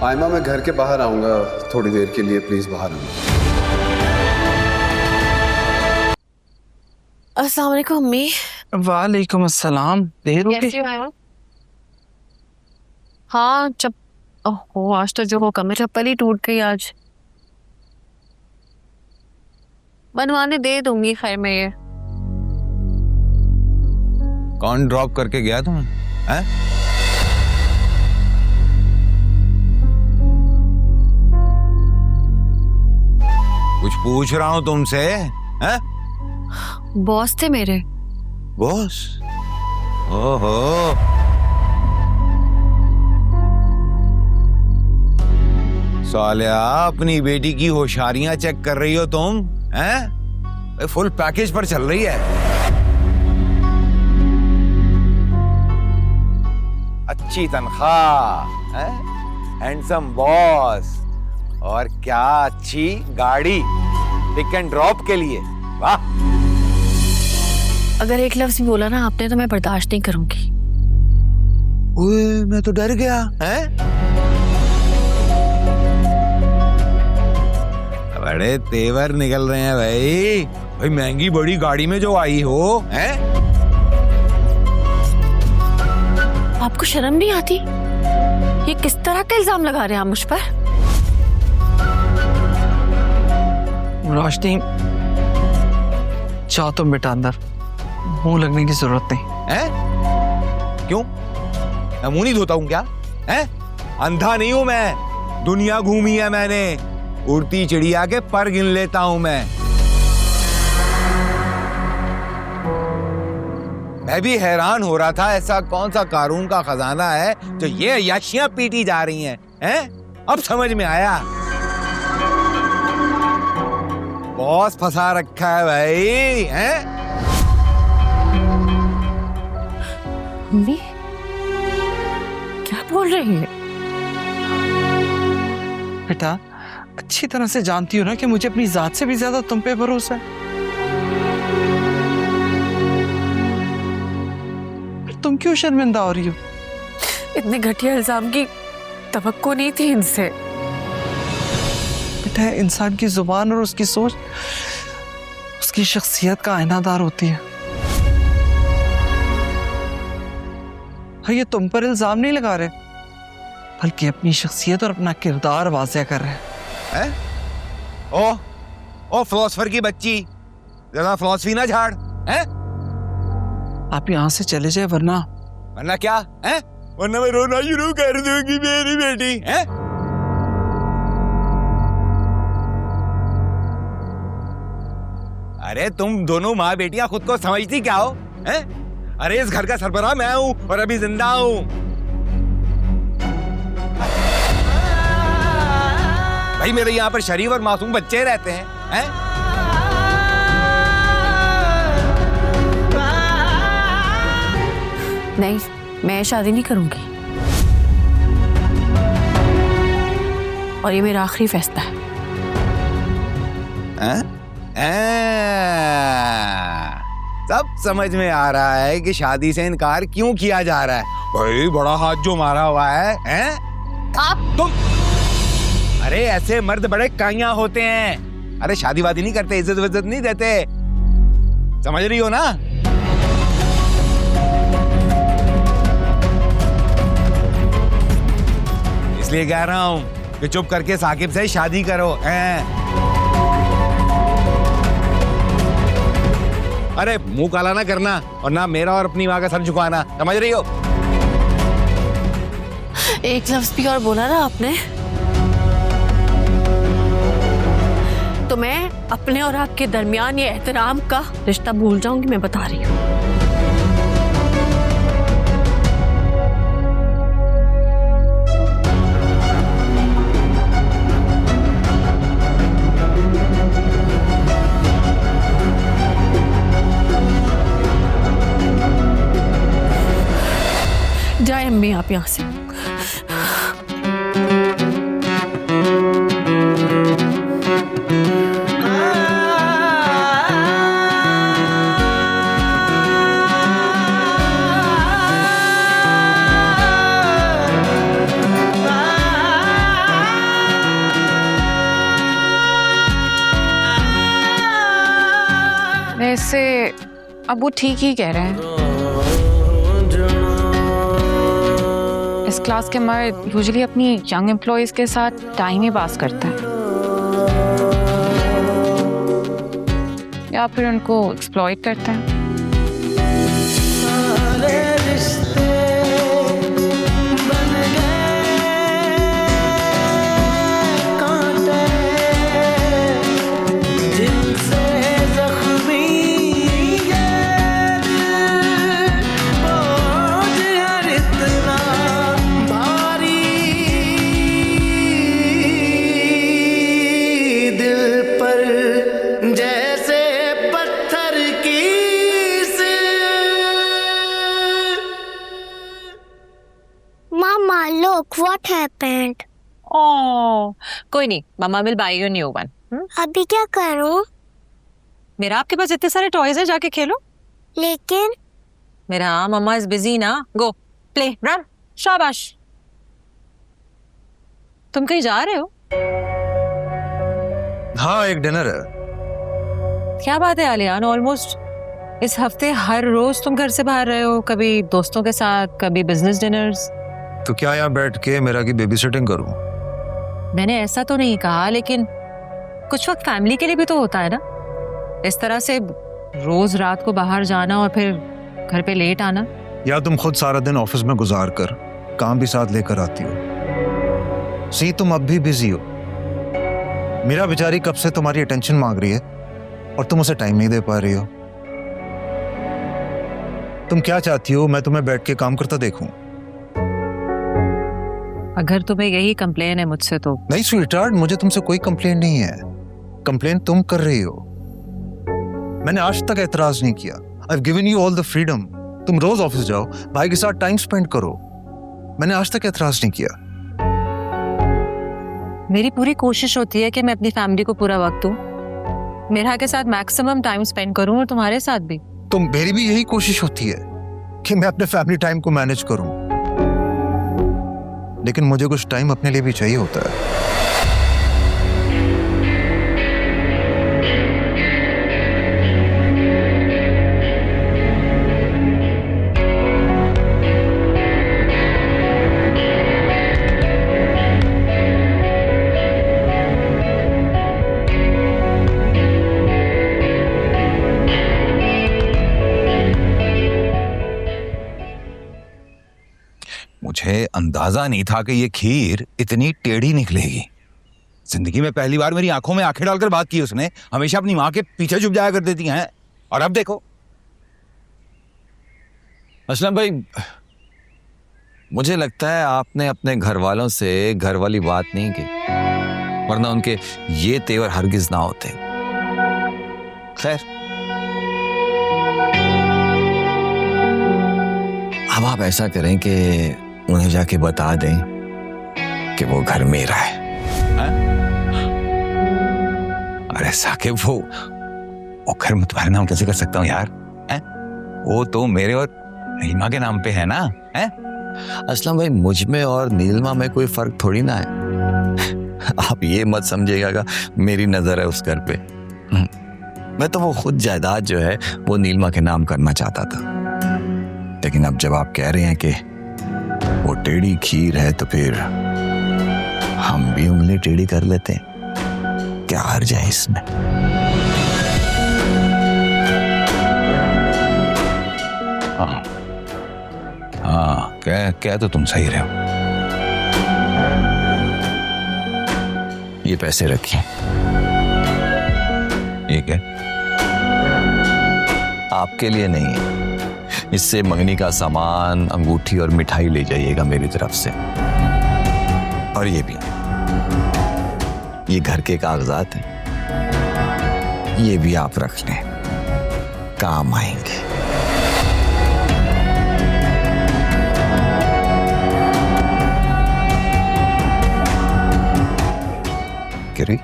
आयमा, मैं घर के बाहर आऊंगा थोड़ी देर के लिए, प्लीज बाहर आना। अस्सलाम वालेकुम अम्मी। वालेकुम अस्सलाम। देर हो गई? हाँ, जब ओहो, आज तो जो वो कमर चप्पल ही टूट गई आज। बनवाने दे दूंगी, खैर मैं ये। कौन ड्रॉप करके गया तुम्हें? हैं? कुछ पूछ रहा हूं तुमसे। हैं? बॉस थे मेरे। बॉस? ओहो, सालिया अपनी बेटी की होशियारियां चेक कर रही हो तुम? हैं? फुल पैकेज पर चल रही है। अच्छी तनख्वाह, हैंडसम बॉस, और क्या अच्छी गाड़ी, पिक एंड ड्रॉप के लिए। वाह! अगर एक लफ्ज भी बोला ना आपने तो मैं बर्दाश्त नहीं करूंगी। ओए, मैं तो डर गया। हैं? बड़े तेवर निकल रहे हैं भाई। भाई महंगी बड़ी गाड़ी में जो आई हो, हैं? आपको शर्म नहीं आती? ये किस तरह का इल्जाम लगा रहे हैं आप मुझ पर? रोशनी, जाओ तुम बेटा अंदर, मुंह लगने की जरूरत नहीं। हैं? क्यों? मैं मुंह नहीं धोता हूँ क्या? हैं? अंधा नहीं हूं मैं, दुनिया घूमी है मैंने, उड़ती चिड़िया के पर गिन लेता हूं मैं। मैं भी हैरान हो रहा था, ऐसा कौन सा कारून का खजाना है जो ये अय्याशियां पीटी जा रही हैं? हैं? अब समझ में आया। बॉस फंसा रखा है भाई। हैं? मम्मी क्या बोल रही है? बेटा, अच्छी तरह से जानती हो ना कि मुझे अपनी जात से भी ज्यादा तुम पे भरोसा है। फिर तुम क्यों शर्मिंदा हो रही हो? इतने घटिया इल्जाम की तवक्को नहीं थी इनसे। बेटा, इंसान की जुबान और उसकी सोच उसकी शख्सियत का आईनादार होती है। हाँ, ये तुम पर इल्जाम नहीं लगा रहे, बल्कि अपनी शख्सियत और अपना किरदार वाज़ेह कर रहे हैं। ओ फिलोसफर की बच्ची, ज्यादा फिलोसफी ना झाड़। हैं? आप यहाँ से चले जाए, वरना क्या है? वरना मैं रोना शुरू कर दूंगी मेरी बेटी। हैं? अरे तुम दोनों माँ बेटियां खुद को समझती क्या हो? हैं? अरे इस घर का सरबराह मैं हूं और अभी जिंदा हूं। भाई मेरे यहाँ पर शरीफ और मासूम बच्चे रहते हैं। हैं? नहीं, मैं शादी नहीं करूंगी और ये मेरा आखिरी फैसला है। सब समझ में आ रहा है कि शादी से इनकार क्यों किया जा रहा है। भाई बड़ा हाथ जो मारा हुआ है। हैं? तुम, अरे ऐसे मर्द बड़े काइयां होते हैं। अरे शादी वादी नहीं करते, इज्जत विज्जत नहीं देते, समझ रही हो ना? इसलिए कह रहा हूं कि चुप करके साकिब से शादी करो। अरे मुंह काला ना करना और ना मेरा और अपनी माँ का सर झुकाना, समझ रही हो? एक लफ्ज भी और बोला ना आपने तो मैं अपने और आपके दरमियान ये एहतराम का रिश्ता भूल जाऊंगी, मैं बता रही हूँ। जाए अम्मी आप यहाँ से। अब वो ठीक ही कह रहे हैं। इस क्लास के मर्द यूजुअली अपनी यंग एम्प्लॉयज के साथ टाइम ही पास करते हैं या फिर उनको एक्सप्लॉइट करते हैं। Look what happened. ओह, कोई नहीं, मम्मा will buy you new one. अभी क्या करूं? मेरा आपके पास इतने सारे टॉयज हैं, जाके खेलो। लेकिन मेरा मम्मा इज बिजी ना। Go play run. शाबाश। तुम कहीं जा रहे हो? हाँ, एक डिनर है। क्या बात है आलियान, ऑलमोस्ट इस हफ्ते हर रोज तुम घर से बाहर रहे हो, कभी दोस्तों के साथ, कभी बिजनेस डिनर्स। तो क्या यहाँ बैठ के मेरा की बेबी सिटिंग करूं? मैंने ऐसा तो नहीं कहा, लेकिन कुछ वक्त फैमिली के लिए भी तो होता है ना। इस तरह से रोज रात को बाहर जाना और फिर घर पे लेट आना। या तुम खुद सारा दिन ऑफिस में गुजार कर काम भी साथ लेकर आती हो। सी, तुम अब भी बिजी हो। मेरा बेचारी कब से तुम्हारी अटेंशन मांग रही है और तुम उसे टाइम नहीं दे पा रही हो। तुम क्या चाहती हो मैं तुम्हें बैठ के काम करता देखूं? अगर तुम्हें यही कंप्लेन है मुझसे तो। नहीं स्वीटहार्ट, मुझे तुमसे कोई कंप्लेन नहीं है। कंप्लेन तुम कर रही हो। मैंने आज तक एतराज नहीं किया। I have given you all the freedom. तुम रोज ऑफिस जाओ, भाई के साथ टाइम स्पेंड करो। मैंने आज तक एतराज नहीं किया। मेरी पूरी कोशिश होती है कि मैं अपनी फैमिली को पूरा वक्त दूं, मेरा के साथ मैक्सिमम टाइम स्पेंड करूं और तुम्हारे साथ भी। तो मेरी भी यही कोशिश होती है कि मैं अपने फैमिली टाइम को मैनेज करूं, लेकिन मुझे कुछ टाइम अपने लिए भी चाहिए होता है। मुझे अंदाजा नहीं था कि ये खीर इतनी टेढ़ी निकलेगी। जिंदगी में पहली बार मेरी आंखों में आंखें डालकर बात की उसने। हमेशा अपनी माँ के पीछे छुप जाया कर देती हैं, और अब देखो। असलम भाई, मुझे लगता है आपने अपने घर वालों से घर वाली बात नहीं की, वरना उनके ये तेवर हरगिज ना होते। खैर, अब आप ऐसा करें कि उन्हें जाके बता दें कि वो घर मेरा है। अरे साकिब, वो घर मैं तुम्हारे नाम कैसे कर सकता हूँ यार? वो तो मेरे और नीलिमा के नाम पे है ना। असलम भाई, मुझ में और नीलिमा में कोई फर्क थोड़ी ना है। आप ये मत समझिएगा कि मेरी नजर है उस घर पे। मैं तो वो खुद जायदाद जो है वो नीलिमा के नाम करना चाहता था, लेकिन अब जब आप कह रहे हैं कि वो टेढ़ी खीर है तो फिर हम भी उंगली टेढ़ी कर लेते हैं। क्या हर्ज है इसमें? हाँ, क्या तो तुम सही रहे हो। ये पैसे रखिए। ये क्या? आपके लिए नहीं है, इससे मंगनी का सामान, अंगूठी और मिठाई ले जाइएगा मेरी तरफ से। और ये भी, ये घर के कागजात हैं, ये भी आप रख लें, काम आएंगे। गिरी